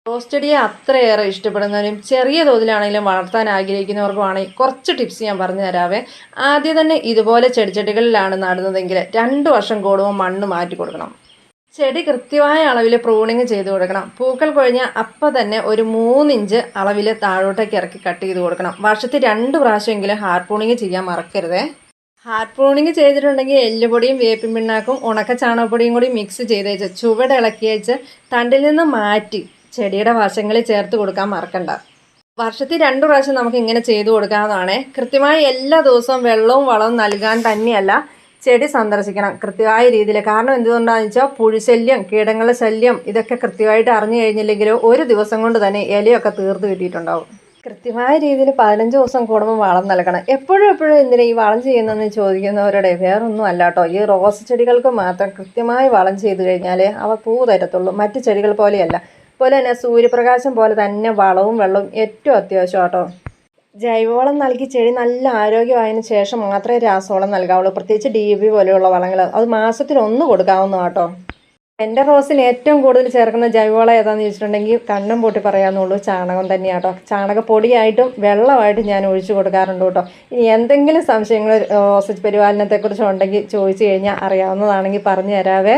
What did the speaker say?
Rose ചെടിയെ അത്രയേറെ ഇഷ്ടപ്പെടുന്നവരും ചെറിയ തോതിലാണെങ്കിലും വളർത്താൻ ആഗ്രഹിക്കുന്നവർക്കുമാണെങ്കിൽ കുറച്ച് ടിപ്സ് ഞാൻ പറഞ്ഞു തരാവേ. ആദ്യം തന്നെ ഇതുപോലെ ചെടിച്ചട്ടികളിലാണ് നടുന്നതെങ്കിൽ 2 വർഷം കൂടുമ്പോൾ മണ്ണ് മാറ്റി കൊടുക്കണം. ചെടി കൃത്യമായ അളവിൽ പ്രൂണിങ് ചെയ്ത് കൊടുക്കണം. പൂക്കൾ കൊഴിഞ്ഞാൽ അപ്പം തന്നെ ഒരു 3 ഇഞ്ച് അളവിൽ താഴോട്ടേക്ക് ഇറക്കി കട്ട് ചെയ്ത് കൊടുക്കണം. വർഷത്തിൽ 2 പ്രാവശ്യമെങ്കിലും ഹാർഡ് പ്രൂണിങ് ചെയ്യാൻ മറക്കരുതേ. ഹാർഡ് പ്രൂണിങ് ചെയ്തിട്ടുണ്ടെങ്കിൽ എല്ലുപൊടിയും വേപ്പിൻ പിണ്ണാക്കും ഉണക്ക ചാണകപ്പൊടിയും കൂടി മിക്സ് ചെയ്തേച്ച് ചുവട് ഇളക്കിയേച്ച് തണ്ടിൽ നിന്ന് മാറ്റി ചെടിയുടെ വശങ്ങളിൽ ചേർത്ത് കൊടുക്കാൻ മറക്കണ്ട. വർഷത്തിൽ 2 പ്രാവശ്യം നമുക്ക് ഇങ്ങനെ ചെയ്തു കൊടുക്കാവുന്നതാണ്. കൃത്യമായി എല്ലാ ദിവസവും വെള്ളവും വളവും നൽകാൻ തന്നെയല്ല, ചെടി സന്ദർശിക്കണം കൃത്യമായ രീതിയിൽ. കാരണം എന്തുകൊണ്ടാണെന്ന് വെച്ചാൽ പുഴുശല്യം, കീടങ്ങളുടെ ശല്യം ഇതൊക്കെ കൃത്യമായിട്ട് അറിഞ്ഞു കഴിഞ്ഞില്ലെങ്കിലോ ഒരു ദിവസം കൊണ്ട് തന്നെ ഇലയൊക്കെ തീർത്ത് കിട്ടിയിട്ടുണ്ടാവും. കൃത്യമായ രീതിയിൽ 15 ദിവസം കൂടുമ്പോൾ വളം നൽകണം. എപ്പോഴും എന്തിനാ ഈ വളം ചെയ്യുന്നതെന്ന് ചോദിക്കുന്നവരുടെ വേറൊന്നും അല്ല കേട്ടോ. ഈ റോസ് ചെടികൾക്ക് മാത്രം കൃത്യമായി വളം ചെയ്ത് കഴിഞ്ഞാൽ അവ പൂ തരത്തുള്ളൂ. മറ്റ് ചെടികൾ പോലെയല്ല. അതുപോലെ തന്നെ സൂര്യപ്രകാശം പോലെ തന്നെ വളവും വെള്ളവും ഏറ്റവും അത്യാവശ്യം കേട്ടോ. ജൈവവളം നൽകി ചെടി നല്ല ആരോഗ്യമായതിനു ശേഷം മാത്രമേ രാസവളം നൽകാവുള്ളൂ. പ്രത്യേകിച്ച് DAP പോലെയുള്ള വളങ്ങൾ അത് മാസത്തിൽ 1 കൊടുക്കാവുന്ന കേട്ടോ. എൻ്റെ റോസിന് ഏറ്റവും കൂടുതൽ ചേർക്കുന്ന ജൈവവളം ഏതാണെന്ന് ചോദിച്ചിട്ടുണ്ടെങ്കിൽ കണ്ണും പൊട്ടി പറയാമെന്നുള്ളൂ, ചാണകം തന്നെയാട്ടോ. ചാണകപ്പൊടിയായിട്ടും വെള്ളമായിട്ടും ഞാൻ ഒഴിച്ചു കൊടുക്കാറുണ്ട് കേട്ടോ. ഇനി എന്തെങ്കിലും സംശയങ്ങൾ റോസ് പരിപാലനത്തെക്കുറിച്ചുണ്ടെങ്കിൽ ചോദിച്ചു കഴിഞ്ഞാൽ അറിയാവുന്നതാണെങ്കിൽ പറഞ്ഞു തരാവേ.